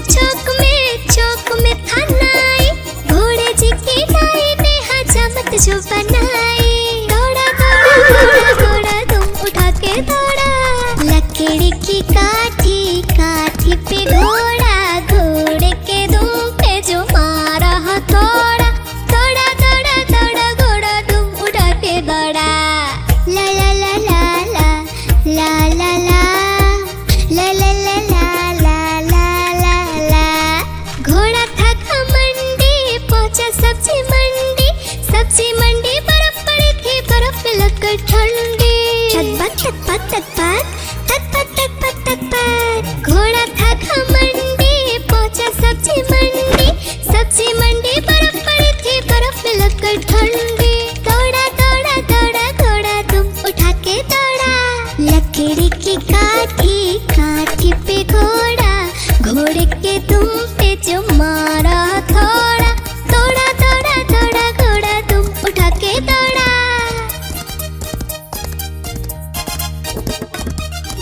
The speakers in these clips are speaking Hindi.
चौक में था नाई, घोड़े जी की नाई ने हजामत जो बनाई। दौड़ा दौड़ा दौड़ा दौड़ा तुम उठा के दौड़ा, लकड़ी की काठी काठी पे घोड़ा, घोड़े के दुम पे जो मारा हथौड़ा। दौड़ा दौड़ा दौड़ा घोड़ा तुम उठा के दौड़ा। ला ला ला ला ला ला ला ला ला ला ला ला ला ला ला। घोड़ा था घमंडी पहुंचा सब्जी मंडी, सब्जी मंडी बर्फ पड़ी थी, बर्फ पे लगकर ठंडी। तकपक तकपक तकपक तकपक तकपक तकपक। घोड़ा था घमंडी पहुंचा सब्जी मंडी, सब्जी मंडी बर्फ पड़ी थी, बर्फ पे लगकर ठंडी। दौड़ा दौड़ा दौड़ा घोड़ा तुम उठा के दौड़ा, लकड़ी की काठी काठी पे घोड़ा, घोड़े के दुम पे जो मारा हथौड़ा। दौड़ा दौड़ा दौड़ा घोड़ा तुम उठा के दौड़ा।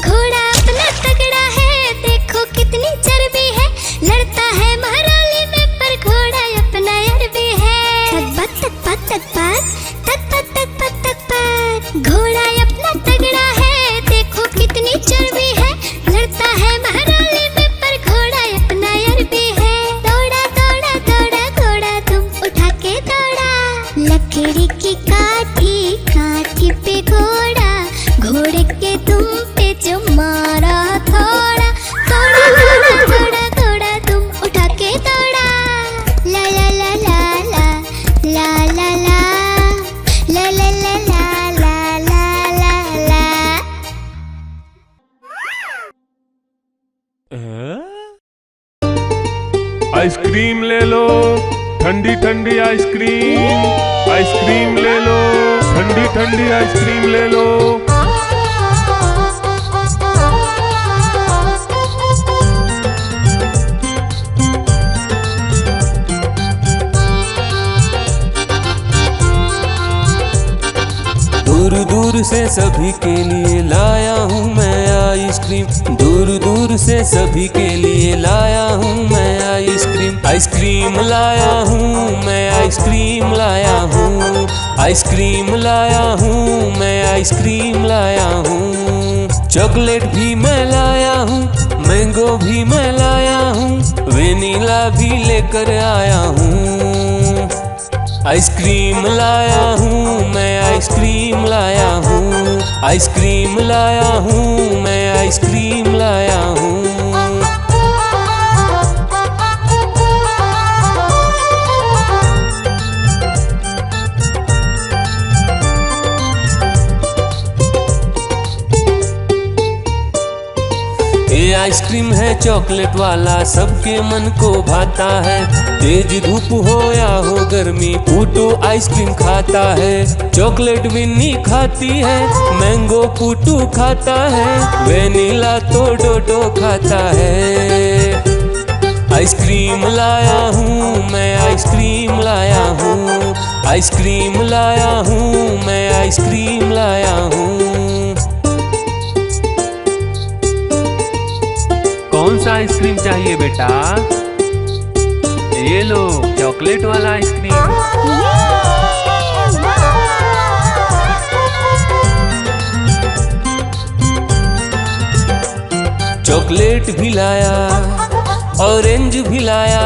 घोड़ा अपना तगड़ा है, देखो कितनी चर्बी है, लड़ता है महराली में पर घोड़ा अपना अरबी है। तकपक तकपक तकपक तकपक तकपक तकपक। घोड़ा अपना तगड़ा है, देखो कितनी चर्बी है, लड़ता है महराली में पर घोड़ा अपना अरबी है। दौड़ा दौड़ा दौड़ा घोड़ा तुम उठा के दौड़ा, लकड़ी की काठी काठी पे घोड़ा, घोड़े के दुम पे जो मारा हथौड़ा। दौड़ा दौड़ा दौड़ा घोड़ा तुम उठा के दौड़ा। ला ला ला ला ला ला ला ला ला ला ला ला ला ला ला। आइसक्रीम ले लो, ठंडी ठंडी आइसक्रीम, आइसक्रीम ले लो, ठंडी ठंडी आइसक्रीम ले लो। दूर दूर से सभी के लिए लाया हूँ मैं आइसक्रीम, दूर दूर से सभी के लिए लाया हूँ मैं आइसक्रीम। आइसक्रीम लाया हूँ मैं, आइसक्रीम लाया हूँ, आइसक्रीम लाया हूँ मैं, आइसक्रीम लाया हूँ। चॉकलेट भी मैं लाया हूँ, मैंगो भी मैं लाया हूँ, वेनिला भी लेकर आया हूँ। आइसक्रीम लाया हूँ मैं, आइसक्रीम लाया हूँ, आइसक्रीम लाया हूँ मैं, आइसक्रीम लाया हूँ। ये आइसक्रीम है चॉकलेट वाला, सबके मन को भाता है। तेज धूप हो या हो गर्मी, पूटू आइसक्रीम खाता है। चॉकलेट विन्नी खाती है, मैंगो पूटू खाता है, वेनिला तो डोडो खाता है। आइसक्रीम लाया हूँ मैं, आइसक्रीम लाया हूँ, आइसक्रीम लाया हूँ मैं, आइसक्रीम लाया हूँ। कौन सा आइसक्रीम चाहिए बेटा? ये लो चॉकलेट वाला आइसक्रीम। चॉकलेट भी लाया, ऑरेंज भी लाया,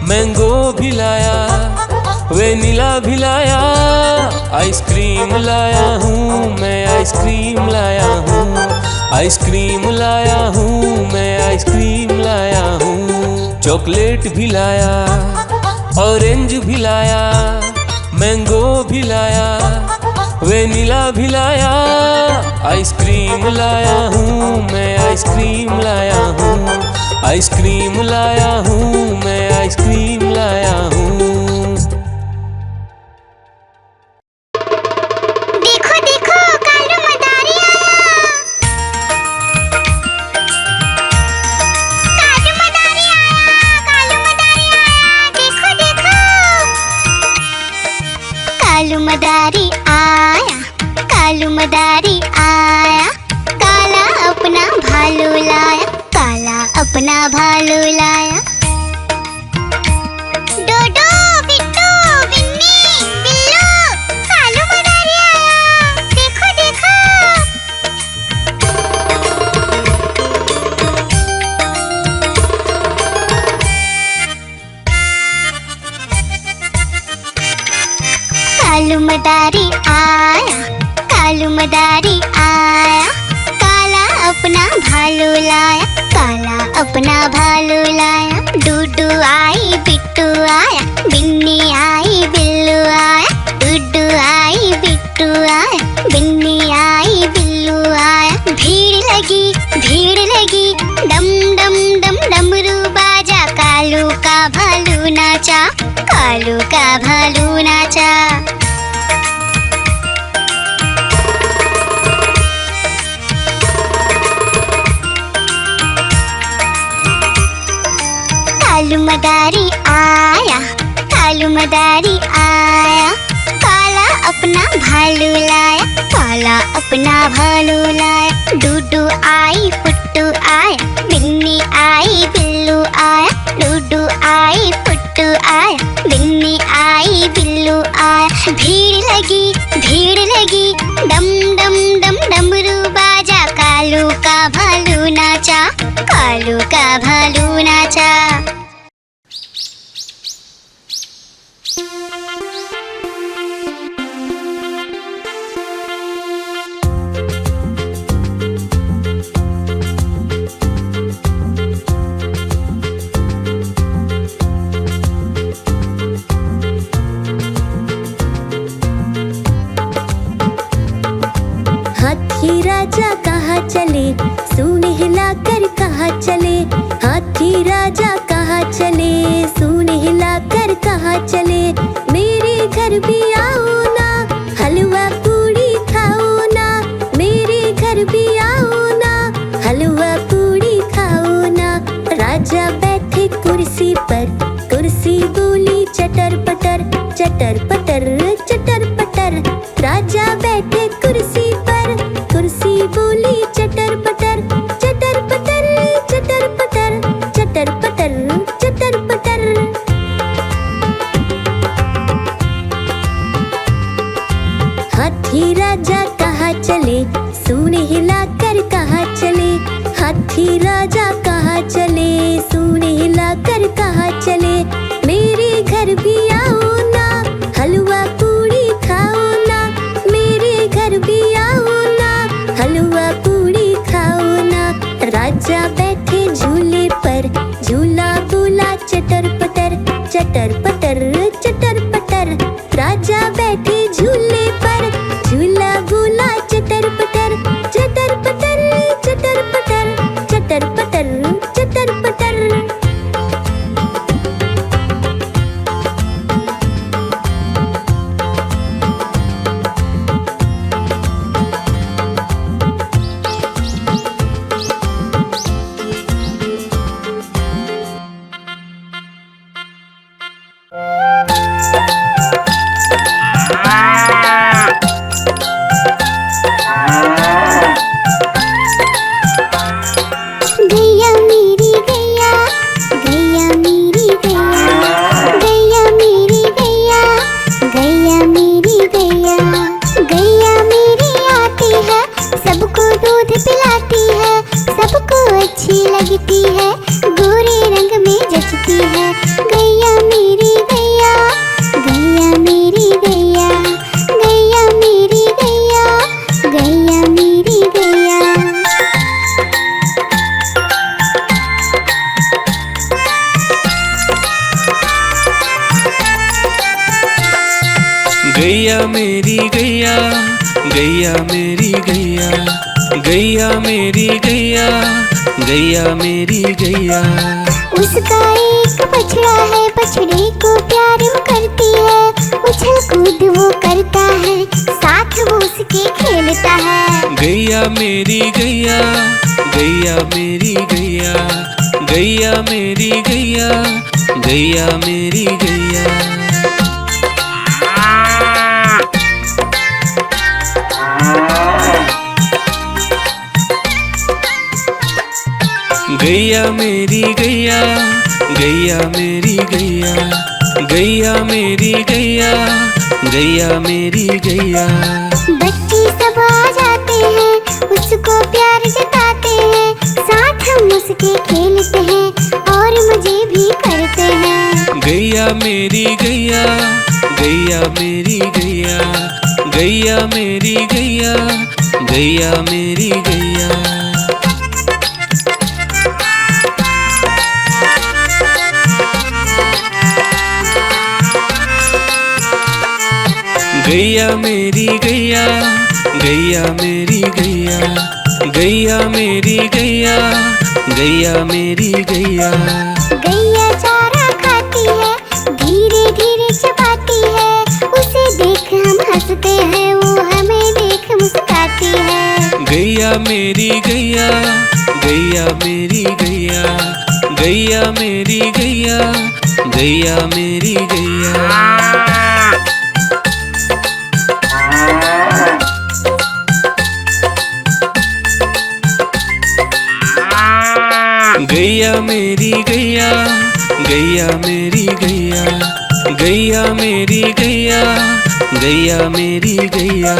मैंगो भी लाया, वेनिला भी लाया। आइसक्रीम लाया हूँ मैं, आइसक्रीम लाया हूँ, आइसक्रीम लाया हूँ मैं, आइसक्रीम लाया हूँ। चॉकलेट भी लाया, ऑरेंज भी लाया, मैंगो भी लाया, वेनिला भी लाया। आइसक्रीम लाया हूँ मैं, आइसक्रीम लाया हूँ, आइसक्रीम लाया हूँ मैं, आइसक्रीम लाया हूँ। कालू मदारी आया, कालू मदारी आया, काला अपना भालू लाया, काला अपना भालू लाया। अपना भालू लाया, डूडू आई बिट्टू आया, बिन्नी आई बिल्लू आया, डूडू आई बिट्टू आया, बिन्नी आई बिल्लू आया। भीड़ लगी, डम डम डम डमरू बाजा, कालू का भालू नाचा, कालू का भालू नाचा। कालू मदारी आया, कालू मदारी आया, काला अपना भालू लाया, काला अपना भालू लाया। डूडू आई फुट्टू आया, बिन्नी आई बिल्लू आया, डूडू आई फुट्टू आया, बिन्नी आई बिल्लू आया। भीड़ लगी, डम डम डम डमरू बाजा, कालू का भालू नाचा, कालू का भालू नाचा। हाथी राजा कहाँ चले, सूंड हिलाकर कहाँ चले, हाथी राजा कहाँ चले, सूंड हिलाकर कहाँ चले। मेरे घर भी आओ ना, हलवा पूड़ी खाओ ना, मेरे घर भी आओ ना, हलवा पूड़ी खाओ ना। राजा बैठे कुर्सी पर, कुर्सी बोली चटर पटर, चटर पटर चटर पटर। राजा बैठे कुर्सी पर, कुर्सी बोली चटर पटर, चटर पटर चटर पटर, चटर पटर चटर पटर। हाथी राजा कहाँ चले, सूंड हिलाकर कहाँ चले, हाथी राजा कहाँ चले, सूंड हिलाकर कहाँ चले। मेरे घर भी आओ ना, हलवा पूड़ी खाओ ना, मेरे घर भी आओ ना, हलवा पूड़ी खाओ ना। राजा बैठे झूले पर, झूला बोला चटर पटर, चटर पटर चटर पटर। राजा बैठे झूले पर, झूला बोला चटर पटर, चटर पटर चटर पटर, चटर पटर चटर पटर। गैया मेरी गैया, गैया मेरी गैया, गैया मेरी गैया, गैया मेरी गैया। गैया मेरी आती है, सबको दूध पिलाती है, सबको अच्छी लगती है, गोरे रंग में जचती है। गैया मेरी गैया, गैया मेरी गैया, गैया मेरी गैया, गैया मेरी गैया। गैया मेरी गैया, गैया मेरी गैया, गैया मेरी गैया, गैया मेरी गैया। उसका एक बछड़ा है, बछड़े को प्यार वो करती है, उछल कूद वो करता है, साथ वो उसके खेलता है। गैया मेरी गैया, गैया मेरी गैया, गैया मेरी गैया, गैया मेरी गैया। गैया मेरी गैया, गैया मेरी गैया, गैया मेरी गैया, गैया मेरी गैया। बच्चे सब आ जाते हैं, उसको प्यार जताते हैं, साथ हम उसके खेलते हैं और मजे भी करते हैं। गैया मेरी गैया, गैया मेरी गैया, गैया मेरी गैया, गैया मेरी गैया। गैया मेरी गैया, गैया मेरी गैया, गैया मेरी गैया, गैया मेरी गैया। गैया चारा खाती है, धीरे धीरे चबाती है, उसे देख हम हंसते हैं, वो हमें देख मुस्कुराती है। गैया मेरी गैया, गैया मेरी गैया, गैया मेरी गैया, गैया मेरी गैया। गैया मेरी गैया, गैया मेरी गैया, गैया मेरी गैया, गैया मेरी गैया।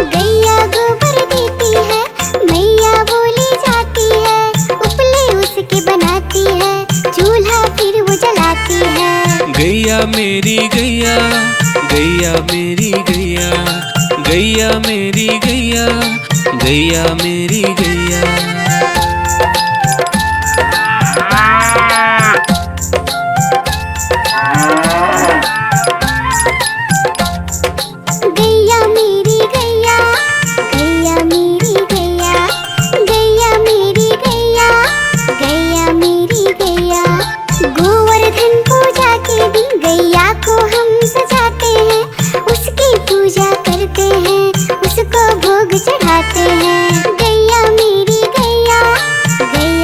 गैया गोबर देती है, मैया बोली जाती है, उपले उसके बनाती है, चूल्हा फिर वो जलाती है। गैया मेरी गैया, गैया मेरी गैया, गैया मेरी गैया, गैया मेरी गैया। गैया मेरी गैया, गैया मेरी गैया, गैया मेरी गैया, गैया मेरी गैया। गोवर्धन पूजा के दिन गैया को हम सजाते हैं, उसकी पूजा करते हैं, उसको भोग चढ़ाते हैं। गैया मेरी गैया, गैया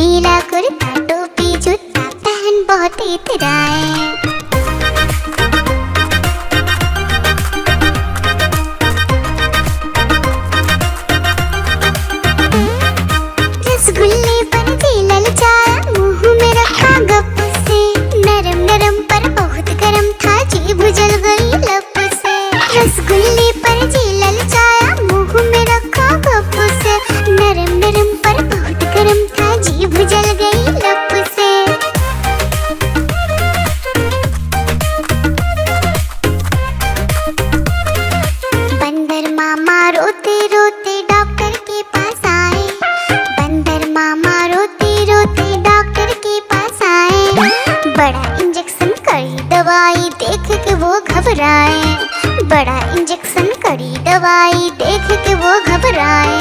नीला कुर्ता टोपी जूता पहन बहुत इतराए। रसगुल्ले पर जी ललचाया मुंह में रखा गप से, नरम नरम पर बहुत गरम था जीभ जल गई लब से। रसगुल्ले पर जी ललचाया मुंह में रखा गप से, नरम नरम पर बहुत गरम था जीभ जल गई लब से। बंदर मामा रोते रोते डॉक्टर के पास आए। बंदर मामा रोते रोते डॉक्टर के पास आए। बड़ा इंजेक्शन कड़ी दवाई देख के वो घबराए। बड़ा इंजेक्शन कड़ी दवाई देख के वो घबराए।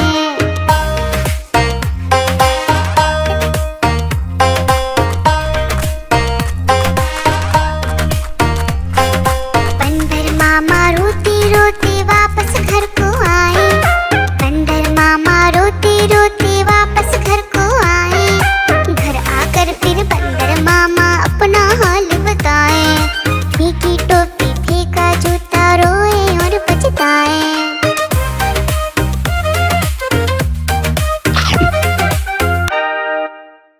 बंदर मामा रोते रोते वापस घर